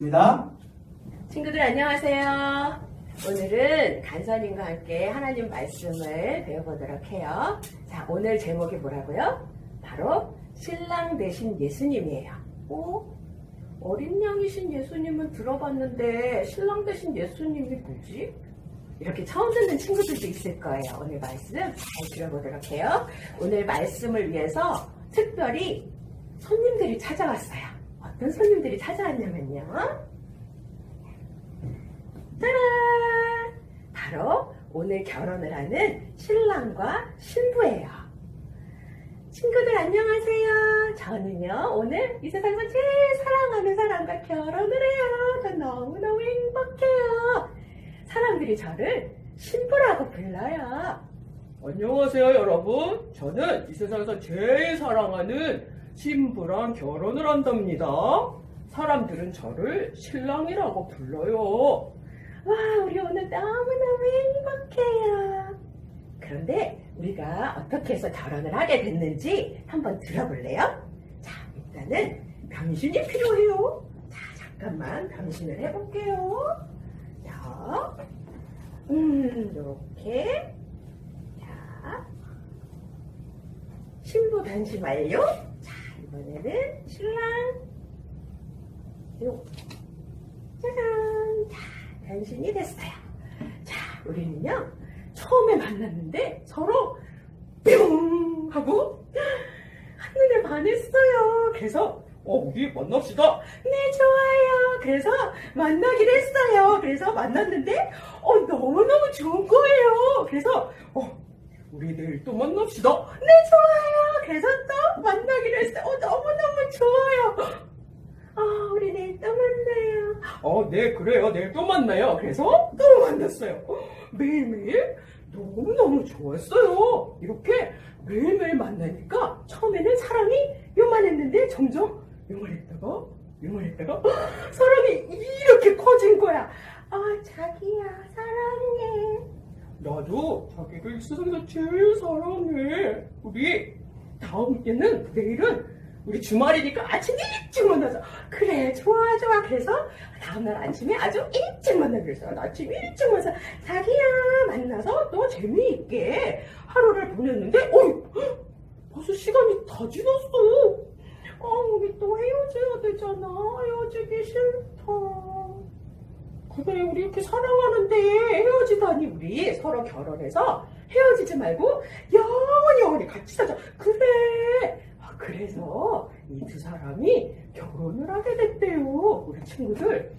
입니다. 친구들 안녕하세요. 오늘은 간선님과 함께 하나님 말씀을 배워보도록 해요. 자, 오늘 제목이 뭐라고요? 바로 신랑 되신 예수님이에요. 어린 양이신 예수님은 들어봤는데 신랑 되신 예수님이 뭐지? 이렇게 처음 듣는 친구들도 있을 거예요. 오늘 말씀 잘 들어보도록 해요. 오늘 말씀을 위해서 특별히 손님들이 찾아왔어요. 어떤 손님들이 찾아왔냐면요. 짜란! 바로 오늘 결혼을 하는 신랑과 신부예요. 친구들 안녕하세요. 저는요 오늘 이 세상에서 제일 사랑하는 사람과 결혼을 해요. 전 너무너무 행복해요. 사람들이 저를 신부라고 불러요. 안녕하세요, 여러분. 저는 이 세상에서 제일 사랑하는 신부랑 결혼을 한답니다. 사람들은 저를 신랑이라고 불러요. 와, 우리 오늘 너무너무 행복해요. 그런데 우리가 어떻게 해서 결혼을 하게 됐는지 한번 들어볼래요? 자, 일단은 변신이 필요해요. 자, 잠깐만 변신을 해볼게요. 자, 이렇게. 자, 신부 변신 완료. 자, 이번에는 신랑. 요. 짜잔. 자, 변신이 됐어요. 자, 우리는요 처음에 만났는데 서로 뿅 하고 한눈에 반했어요. 그래서 우리 만납시다. 네, 좋아요. 그래서 만나기로 했어요. 그래서 만났는데 너무너무 좋은 거예요. 그래서 우리 내일 또 만납시다. 네, 좋아요. 그래서 또 만나기로 했어요. 너무너무 좋아요. 우리 내일 또 만나요. 네, 그래요. 내일 또 만나요. 그래서 또 만났어요. 매일매일 너무너무 좋았어요. 이렇게 매일매일 만나니까 처음에는 사랑이 요만했는데 점점 요만했다가 사랑이 이렇게 커진 거야. 자기야, 사랑해. 나도 자기를 이 세상에서 제일 사랑해. 우리 내일은 우리 주말이니까 아침 일찍 만나자. 그래, 좋아. 그래서 다음날 아침에 아주 일찍 만나기로 했어요. 아침 일찍 만나서 자기야 만나서 또 재미있게 하루를 보냈는데 벌써 시간이 다 지났어. 우리 또 헤어져야 되잖아. 헤어지기 싫다. 그래, 우리 이렇게 사랑하는데 헤어지다니. 우리 서로 결혼해서 헤어지지 말고 영원히 같이 살자. 그래. 그래서 이 두 사람이 결혼을 하게 됐대요. 우리 친구들,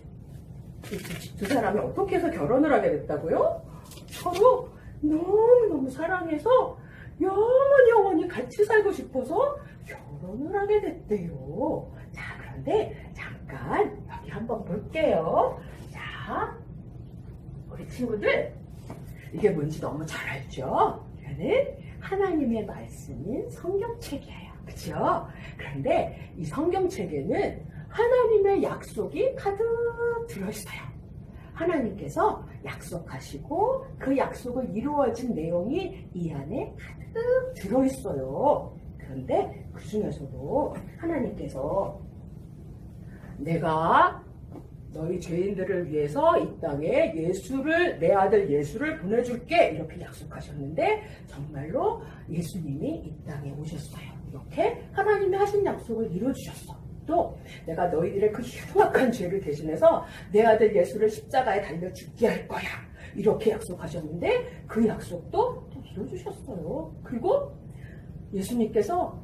이 두 사람이 어떻게 해서 결혼을 하게 됐다고요? 서로 너무너무 사랑해서 영원히 같이 살고 싶어서 결혼을 하게 됐대요. 자, 그런데 잠깐 여기 한번 볼게요. 자, 우리 친구들, 이게 뭔지 너무 잘 알죠? 이거는 하나님의 말씀인 성경책이에요. 그렇죠? 그런데 이 성경책에는 하나님의 약속이 가득 들어있어요. 하나님께서 약속하시고 그 약속을 이루어진 내용이 이 안에 가득 들어있어요. 그런데 그 중에서도 하나님께서 내가 너희 죄인들을 위해서 이 땅에 내 아들 예수를 보내줄게, 이렇게 약속하셨는데 정말로 예수님이 이 땅에 오셨어요. 이렇게 하나님이 하신 약속을 이루어주셨어. 또 내가 너희들의 그 흉악한 죄를 대신해서 내 아들 예수를 십자가에 달려 죽게 할 거야, 이렇게 약속하셨는데 그 약속도 또 이루어주셨어요. 그리고 예수님께서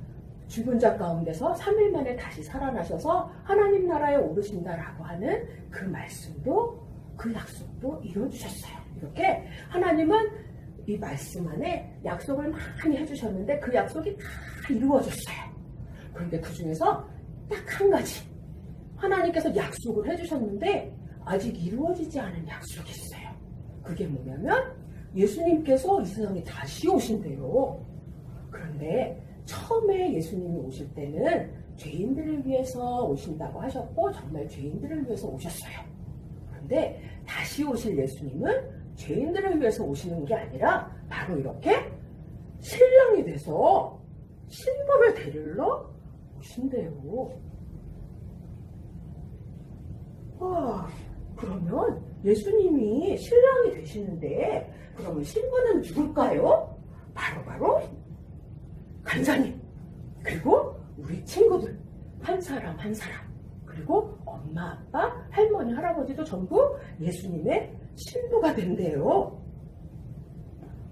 죽은 자 가운데서 3일 만에 다시 살아나셔서 하나님 나라에 오르신다라고 하는 그 말씀도, 그 약속도 이루어주셨어요. 이렇게 하나님은 이 말씀 안에 약속을 많이 해주셨는데 그 약속이 다 이루어졌어요. 그런데 그 중에서 딱 한 가지, 하나님께서 약속을 해주셨는데 아직 이루어지지 않은 약속이 있어요. 그게 뭐냐면 예수님께서 이 세상에 다시 오신대요. 그런데 처음에 예수님이 오실 때는 죄인들을 위해서 오신다고 하셨고 정말 죄인들을 위해서 오셨어요. 그런데 다시 오실 예수님은 죄인들을 위해서 오시는 게 아니라 바로 이렇게 신랑이 돼서 신부를 데리러 오신대요. 그러면 예수님이 신랑이 되시는데 그러면 신부는 누굴까요? 바로 간사님, 그리고 우리 친구들 한 사람 한 사람, 그리고 엄마, 아빠, 할머니, 할아버지도 전부 예수님의 신부가 된대요.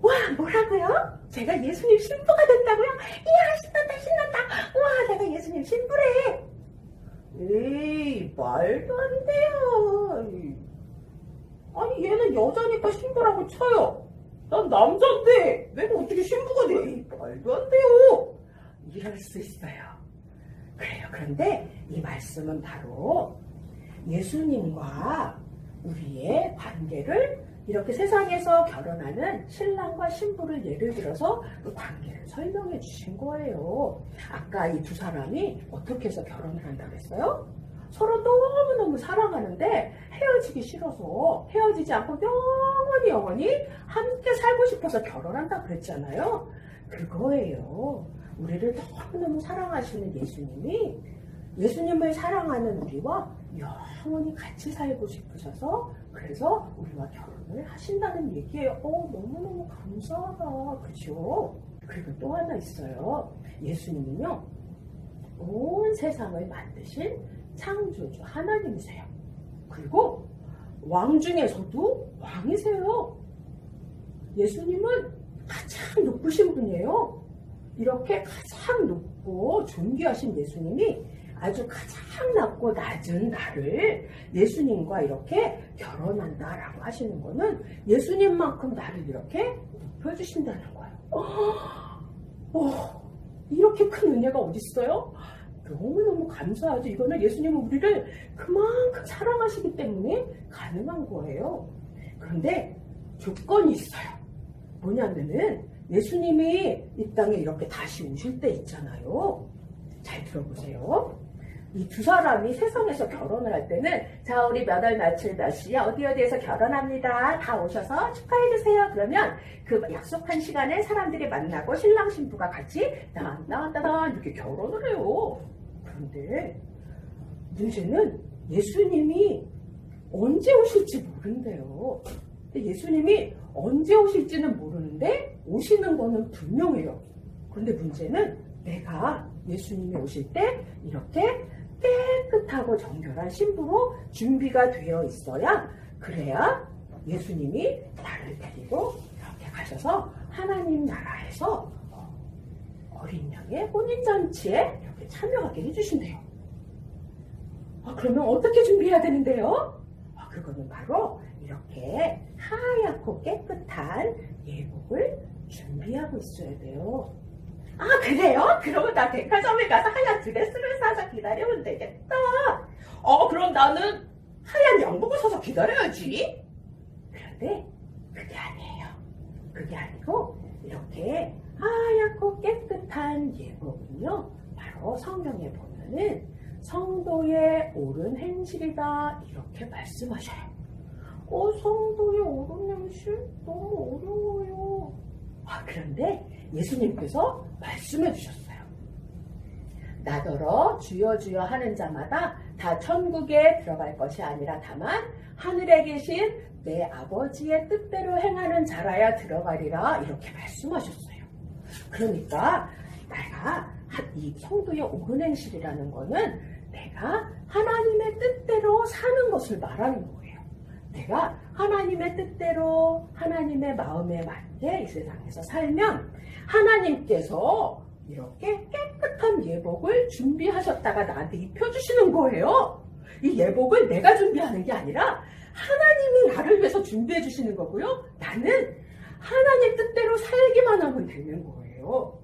와, 뭐라고요? 제가 예수님 신부가 된다고요? 이야, 신난다. 와, 내가 예수님 신부래. 에이, 말도 안 돼요. 아니, 얘는 여자니까 신부라고 쳐요. 난 남자인데 내가 어떻게 신부가 돼? 에이, 말도 안 돼요. 이럴 수 있어요. 그래요. 그런데 이 말씀은 바로 예수님과 우리의 관계를, 이렇게 세상에서 결혼하는 신랑과 신부를 예를 들어서 그 관계를 설명해 주신 거예요. 아까 이 두 사람이 어떻게 해서 결혼을 한다고 했어요? 서로 너무너무 사랑하는데 헤어지기 싫어서 헤어지지 않고 영원히 함께 살고 싶어서 결혼한다고 그랬잖아요. 그거예요. 우리를 너무너무 사랑하시는 예수님이 예수님을 사랑하는 우리와 영원히 같이 살고 싶으셔서 그래서 우리와 결혼을 하신다는 얘기예요. 너무너무 감사하다. 그죠? 그리고 또 하나 있어요. 예수님은요, 온 세상을 만드신 창조주 하나님이세요. 그리고 왕 중에서도 왕이세요. 예수님은 가장 높으신 분이에요. 이렇게 가장 높고 존귀하신 예수님이 아주 가장 낮고 낮은 나를 예수님과 이렇게 결혼한다라고 하시는 거는 예수님만큼 나를 이렇게 높여주신다는 거예요. 이렇게 큰 은혜가 어디 있어요? 너무너무 감사하죠. 이거는 예수님은 우리를 그만큼 사랑하시기 때문에 가능한 거예요. 그런데 조건이 있어요. 뭐냐면은 예수님이 이 땅에 이렇게 다시 오실 때 있잖아요. 잘 들어보세요. 이 두 사람이 세상에서 결혼을 할 때는 자, 우리 몇 월 며칠 몇 시에 어디에서 결혼합니다. 다 오셔서 축하해주세요. 그러면 그 약속한 시간에 사람들이 만나고 신랑 신부가 같이 따단 이렇게 결혼을 해요. 그런데 문제는 예수님이 언제 오실지 모른대요. 예수님이 언제 오실지는 모르는데 오시는 거는 분명해요. 그런데 문제는 내가 예수님이 오실 때 이렇게 깨끗하고 정결한 신부로 준비가 되어 있어야, 그래야 예수님이 나를 데리고 이렇게 가셔서 하나님 나라에서 어린 양의 혼인잔치에 이렇게 참여하게 해주신대요. 그러면 어떻게 준비해야 되는데요? 그거는 바로 이렇게 하얗고 깨끗한 예복을 준비하고 있어야 돼요. 그래요? 그러면 나 백화점에 가서 하얀 드레스를 사서 기다리면 되겠다. 그럼 나는 하얀 양복을 사서 기다려야지. 그런데 그게 아니에요. 그게 아니고 이렇게 하얗고 깨끗한 예복은요, 바로 성경에 보면은 성도의 옳은 행실이다 이렇게 말씀하셔요. 성도의 옳은 행실? 너무 어려워요. 그런데 예수님께서 말씀해 주셨어요. 나더러 주여 주여 하는 자마다 다 천국에 들어갈 것이 아니라 다만 하늘에 계신 내 아버지의 뜻대로 행하는 자라야 들어가리라 이렇게 말씀하셨어요. 그러니까 내가 이 성도의 옳은 행실이라는 거는 내가 하나님의 뜻대로 사는 것을 말하는 거예요. 내가 하나님의 뜻대로 하나님의 마음에 맞게 이 세상에서 살면 하나님께서 이렇게 깨끗한 예복을 준비하셨다가 나한테 입혀주시는 거예요. 이 예복을 내가 준비하는 게 아니라 하나님이 나를 위해서 준비해 주시는 거고요. 나는 하나님 뜻대로 살기만 하면 되는 거예요.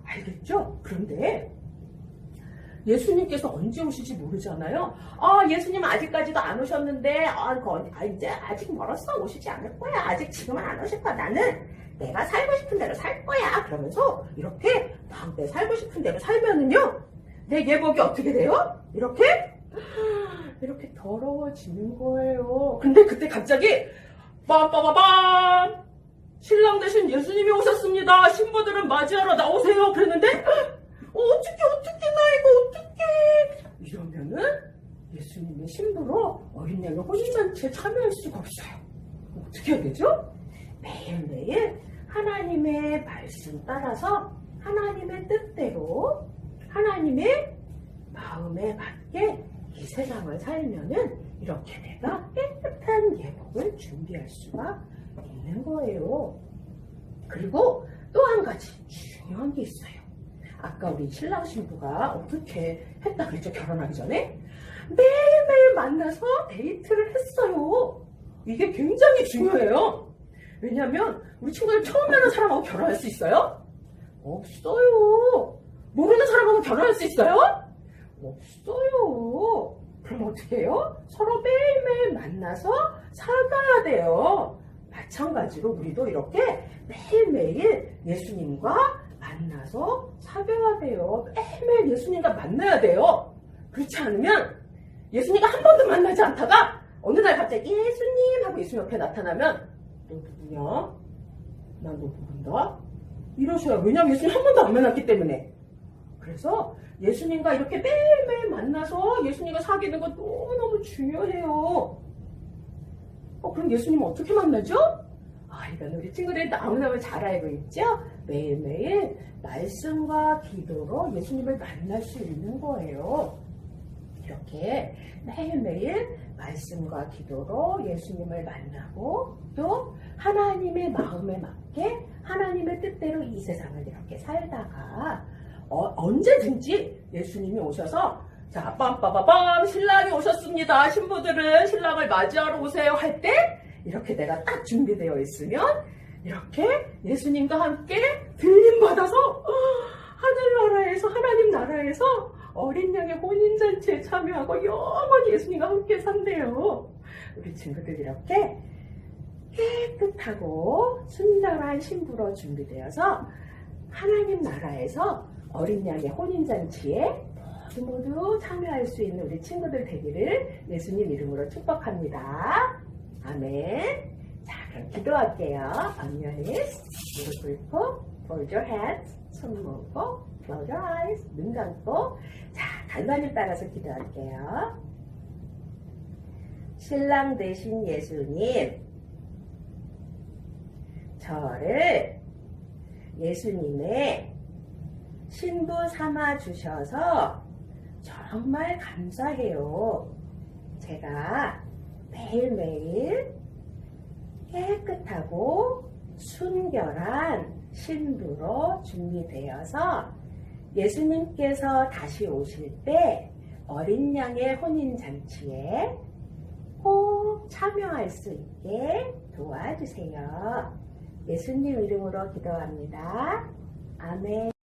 알겠죠? 그런데 예수님께서 언제 오실지 모르잖아요. 예수님 아직까지도 안 오셨는데 이제 아직 멀었어. 오시지 않을 거야. 아직 지금은 안 오실 거야. 나는 내가 살고 싶은 대로 살 거야. 그러면서 이렇게 막 내 살고 싶은 대로 살면은요, 내 예복이 어떻게 돼요? 이렇게 더러워지는 거예요. 근데 그때 갑자기 빰빠바밤, 신랑 대신 예수님이 오셨습니다. 신부들은 맞이하러 나오세요. 그랬는데 어떡해 나 이거 어떡해. 이러면은 예수님의 신부로 어린 양의 혼인잔치에 참여할 수가 없어요. 어떻게 해야 되죠? 매일매일 하나님의 말씀 따라서 하나님의 뜻대로 하나님의 마음에 맞게 이 세상을 살면은 이렇게 내가 깨끗한 예복을 준비할 수가 있는 거예요. 그리고 또 한 가지 중요한 게 있어요. 아까 우리 신랑 신부가 어떻게 했다 그랬죠? 결혼하기 전에 매일매일 만나서 데이트를 했어요. 이게 굉장히 중요해요. 왜냐하면 우리 친구들 처음 만난 사람하고 결혼할 수 있어요? 없어요. 모르는 사람하고 결혼할 수 있어요? 없어요. 그럼 어떻게 해요? 서로 매일매일 만나서 사귀어야 돼요. 마찬가지로 우리도 이렇게 매일매일 예수님과 만나서 사귀어야 돼요. 매일매일 예수님과 만나야 돼요. 그렇지 않으면 예수님과 한 번도 만나지 않다가 어느 날 갑자기 예수님 하고 예수님 옆에 나타나면 너 누구냐? 난 너 모른다? 이러셔요. 왜냐하면 예수님 한 번도 안 만났기 때문에. 그래서 예수님과 이렇게 매일매일 만나서 예수님과 사귀는 거 너무너무 중요해요. 그럼 예수님은 어떻게 만나죠? 이건 우리 친구들이 너무너무 잘 알고 있죠? 매일매일 말씀과 기도로 예수님을 만날 수 있는 거예요. 이렇게 매일매일 말씀과 기도로 예수님을 만나고 또 하나님의 마음에 맞게 하나님의 뜻대로 이 세상을 이렇게 살다가 언제든지 예수님이 오셔서 자, 빰빠바밤 신랑이 오셨습니다. 신부들은 신랑을 맞이하러 오세요 할 때 이렇게 내가 딱 준비되어 있으면 이렇게 예수님과 함께 들림받아서 하늘나라에서 하나님 나라에서 어린 양의 혼인잔치에 참여하고 영원히 예수님과 함께 산대요. 우리 친구들 이렇게 깨끗하고 순결한 신부로 준비되어서 하나님 나라에서 어린 양의 혼인잔치에 모두 참여할 수 있는 우리 친구들 되기를 예수님 이름으로 축복합니다. 아멘. 자, 그럼 기도할게요. On your knees, 무릎 꿇고, fold your hands, 손 모으고, close your eyes, 눈 감고. 자, 달마님 따라서 기도할게요. 신랑 되신 예수님, 저를 예수님의 신부 삼아 주셔서 정말 감사해요. 제가 매일매일 깨끗하고 순결한 신부로 준비되어서 예수님께서 다시 오실 때 어린 양의 혼인잔치에 꼭 참여할 수 있게 도와주세요. 예수님 이름으로 기도합니다. 아멘.